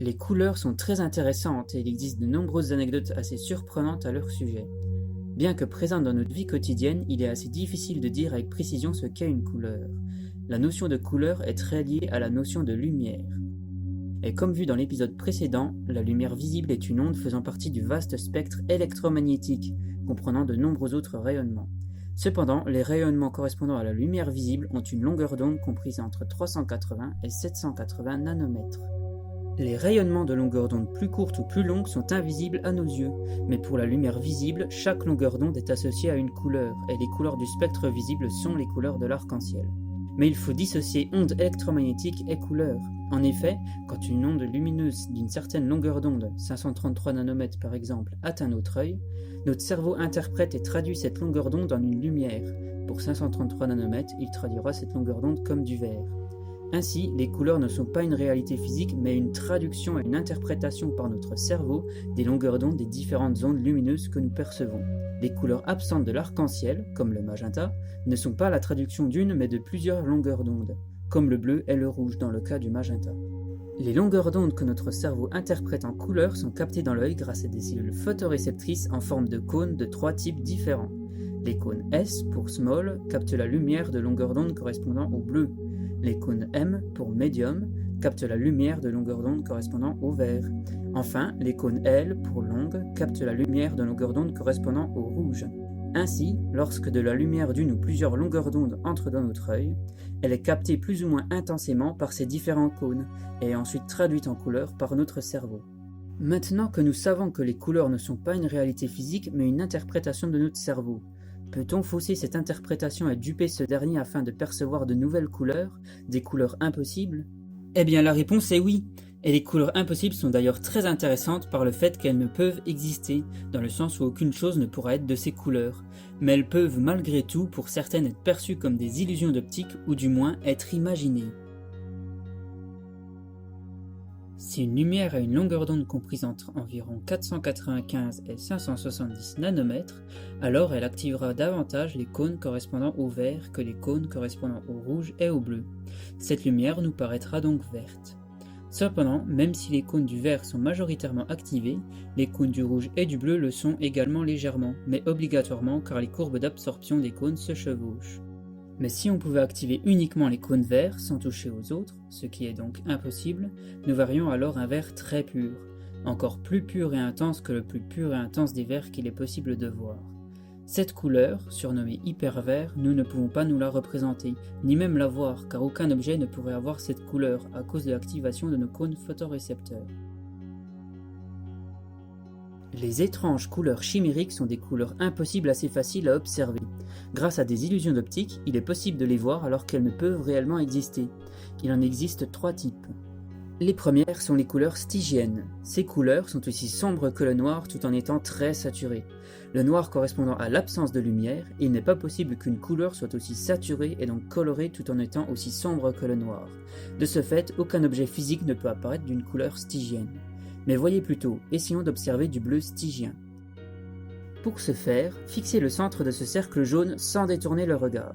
Les couleurs sont très intéressantes et il existe de nombreuses anecdotes assez surprenantes à leur sujet. Bien que présentes dans notre vie quotidienne, il est assez difficile de dire avec précision ce qu'est une couleur. La notion de couleur est très liée à la notion de lumière. Et comme vu dans l'épisode précédent, la lumière visible est une onde faisant partie du vaste spectre électromagnétique, comprenant de nombreux autres rayonnements. Cependant, les rayonnements correspondant à la lumière visible ont une longueur d'onde comprise entre 380 et 780 nanomètres. Les rayonnements de longueur d'onde plus courte ou plus longue sont invisibles à nos yeux, mais pour la lumière visible, chaque longueur d'onde est associée à une couleur, et les couleurs du spectre visible sont les couleurs de l'arc-en-ciel. Mais il faut dissocier onde électromagnétique et couleur. En effet, quand une onde lumineuse d'une certaine longueur d'onde, 533 nanomètres par exemple, atteint notre œil, notre cerveau interprète et traduit cette longueur d'onde en une lumière. Pour 533 nanomètres, il traduira cette longueur d'onde comme du vert. Ainsi, les couleurs ne sont pas une réalité physique, mais une traduction et une interprétation par notre cerveau des longueurs d'onde des différentes ondes lumineuses que nous percevons. Les couleurs absentes de l'arc-en-ciel, comme le magenta, ne sont pas la traduction d'une mais de plusieurs longueurs d'onde, comme le bleu et le rouge dans le cas du magenta. Les longueurs d'onde que notre cerveau interprète en couleurs sont captées dans l'œil grâce à des cellules photoréceptrices en forme de cônes de trois types différents. Les cônes S, pour small, captent la lumière de longueur d'onde correspondant au bleu. Les cônes M, pour medium, captent la lumière de longueur d'onde correspondant au vert. Enfin, les cônes L, pour longue, captent la lumière de longueur d'onde correspondant au rouge. Ainsi, lorsque de la lumière d'une ou plusieurs longueurs d'onde entre dans notre œil, elle est captée plus ou moins intensément par ces différents cônes et est ensuite traduite en couleurs par notre cerveau. Maintenant que nous savons que les couleurs ne sont pas une réalité physique mais une interprétation de notre cerveau, peut-on fausser cette interprétation et duper ce dernier afin de percevoir de nouvelles couleurs, des couleurs impossibles? Eh bien la réponse est oui, et les couleurs impossibles sont d'ailleurs très intéressantes par le fait qu'elles ne peuvent exister, dans le sens où aucune chose ne pourra être de ces couleurs, mais elles peuvent malgré tout pour certaines être perçues comme des illusions d'optique ou du moins être imaginées. Si une lumière a une longueur d'onde comprise entre environ 495 et 570 nanomètres, alors elle activera davantage les cônes correspondant au vert que les cônes correspondant au rouge et au bleu. Cette lumière nous paraîtra donc verte. Cependant, même si les cônes du vert sont majoritairement activés, les cônes du rouge et du bleu le sont également légèrement, mais obligatoirement car les courbes d'absorption des cônes se chevauchent. Mais si on pouvait activer uniquement les cônes verts sans toucher aux autres, ce qui est donc impossible, nous verrions alors un vert très pur, encore plus pur et intense que le plus pur et intense des verts qu'il est possible de voir. Cette couleur, surnommée hypervert, nous ne pouvons pas nous la représenter, ni même la voir, car aucun objet ne pourrait avoir cette couleur à cause de l'activation de nos cônes photorécepteurs. Les étranges couleurs chimériques sont des couleurs impossibles assez faciles à observer. Grâce à des illusions d'optique, il est possible de les voir alors qu'elles ne peuvent réellement exister. Il en existe trois types. Les premières sont les couleurs stygiennes. Ces couleurs sont aussi sombres que le noir tout en étant très saturées. Le noir correspondant à l'absence de lumière, il n'est pas possible qu'une couleur soit aussi saturée et donc colorée tout en étant aussi sombre que le noir. De ce fait, aucun objet physique ne peut apparaître d'une couleur stygienne. Mais voyez plutôt, essayons d'observer du bleu stygien. Pour ce faire, fixez le centre de ce cercle jaune sans détourner le regard.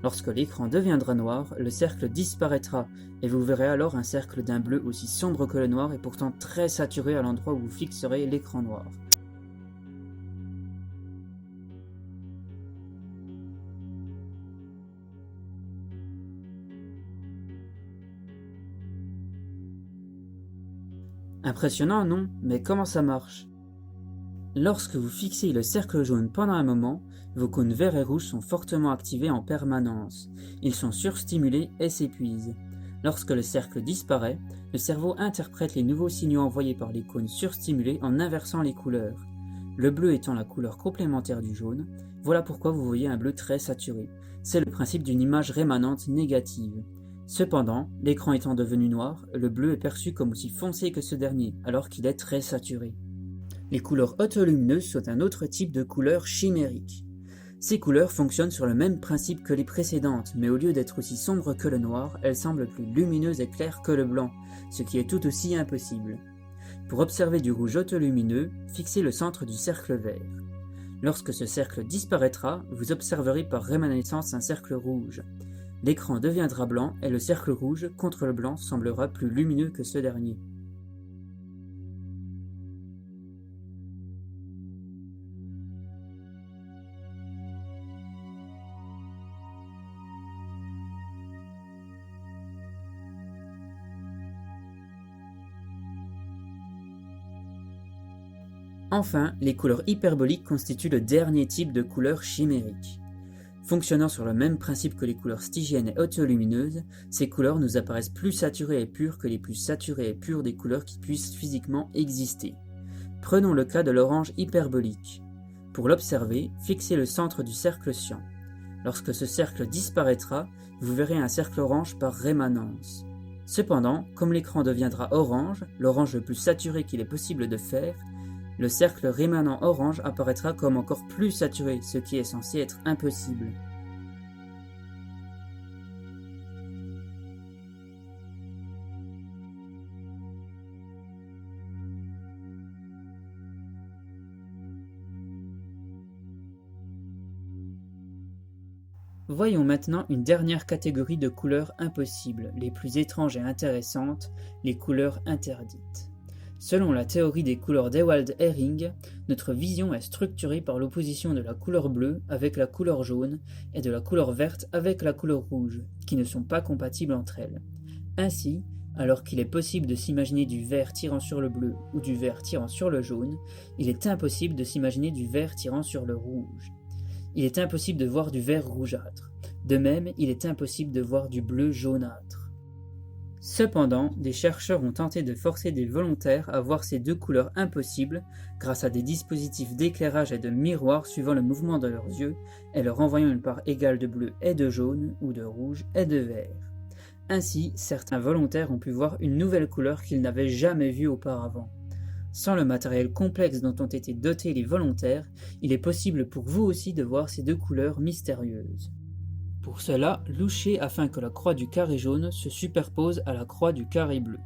Lorsque l'écran deviendra noir, le cercle disparaîtra et vous verrez alors un cercle d'un bleu aussi sombre que le noir et pourtant très saturé à l'endroit où vous fixerez l'écran noir. Impressionnant, non? Mais comment ça marche? Lorsque vous fixez le cercle jaune pendant un moment, vos cônes verts et rouges sont fortement activés en permanence. Ils sont surstimulés et s'épuisent. Lorsque le cercle disparaît, le cerveau interprète les nouveaux signaux envoyés par les cônes surstimulés en inversant les couleurs. Le bleu étant la couleur complémentaire du jaune, voilà pourquoi vous voyez un bleu très saturé. C'est le principe d'une image rémanente négative. Cependant, l'écran étant devenu noir, le bleu est perçu comme aussi foncé que ce dernier, alors qu'il est très saturé. Les couleurs autolumineuses sont un autre type de couleurs chimériques. Ces couleurs fonctionnent sur le même principe que les précédentes, mais au lieu d'être aussi sombres que le noir, elles semblent plus lumineuses et claires que le blanc, ce qui est tout aussi impossible. Pour observer du rouge autolumineux, fixez le centre du cercle vert. Lorsque ce cercle disparaîtra, vous observerez par rémanescence un cercle rouge. L'écran deviendra blanc et le cercle rouge contre le blanc semblera plus lumineux que ce dernier. Enfin, les couleurs hyperboliques constituent le dernier type de couleurs chimériques. Fonctionnant sur le même principe que les couleurs stygiennes et autolumineuses, ces couleurs nous apparaissent plus saturées et pures que les plus saturées et pures des couleurs qui puissent physiquement exister. Prenons le cas de l'orange hyperbolique. Pour l'observer, fixez le centre du cercle cyan. Lorsque ce cercle disparaîtra, vous verrez un cercle orange par rémanence. Cependant, comme l'écran deviendra orange, l'orange le plus saturé qu'il est possible de faire, le cercle rémanent orange apparaîtra comme encore plus saturé, ce qui est censé être impossible. Voyons maintenant une dernière catégorie de couleurs impossibles, les plus étranges et intéressantes, les couleurs interdites. Selon la théorie des couleurs d'Ewald Hering, notre vision est structurée par l'opposition de la couleur bleue avec la couleur jaune et de la couleur verte avec la couleur rouge, qui ne sont pas compatibles entre elles. Ainsi, alors qu'il est possible de s'imaginer du vert tirant sur le bleu ou du vert tirant sur le jaune, il est impossible de s'imaginer du vert tirant sur le rouge. Il est impossible de voir du vert rougeâtre. De même, il est impossible de voir du bleu jaunâtre. Cependant, des chercheurs ont tenté de forcer des volontaires à voir ces deux couleurs impossibles grâce à des dispositifs d'éclairage et de miroir suivant le mouvement de leurs yeux et leur envoyant une part égale de bleu et de jaune ou de rouge et de vert. Ainsi, certains volontaires ont pu voir une nouvelle couleur qu'ils n'avaient jamais vue auparavant. Sans le matériel complexe dont ont été dotés les volontaires, il est possible pour vous aussi de voir ces deux couleurs mystérieuses. Pour cela, louchez afin que la croix du carré jaune se superpose à la croix du carré bleu.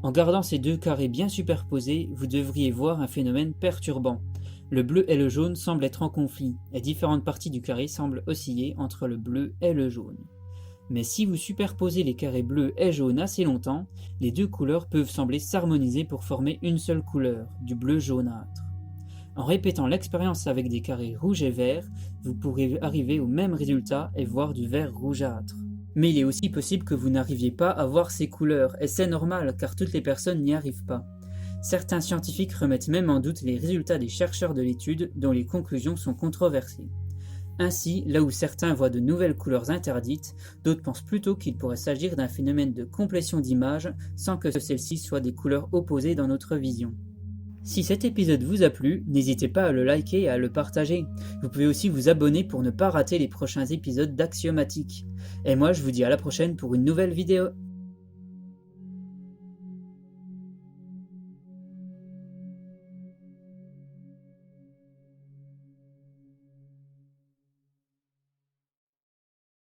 En gardant ces deux carrés bien superposés, vous devriez voir un phénomène perturbant. Le bleu et le jaune semblent être en conflit, et différentes parties du carré semblent osciller entre le bleu et le jaune. Mais si vous superposez les carrés bleus et jaunes assez longtemps, les deux couleurs peuvent sembler s'harmoniser pour former une seule couleur, du bleu jaunâtre. En répétant l'expérience avec des carrés rouges et verts, vous pourrez arriver au même résultat et voir du vert rougeâtre. Mais il est aussi possible que vous n'arriviez pas à voir ces couleurs, et c'est normal car toutes les personnes n'y arrivent pas. Certains scientifiques remettent même en doute les résultats des chercheurs de l'étude dont les conclusions sont controversées. Ainsi, là où certains voient de nouvelles couleurs interdites, d'autres pensent plutôt qu'il pourrait s'agir d'un phénomène de complétion d'images sans que celles-ci soient des couleurs opposées dans notre vision. Si cet épisode vous a plu, n'hésitez pas à le liker et à le partager. Vous pouvez aussi vous abonner pour ne pas rater les prochains épisodes d'Axiomatique. Et moi je vous dis à la prochaine pour une nouvelle vidéo.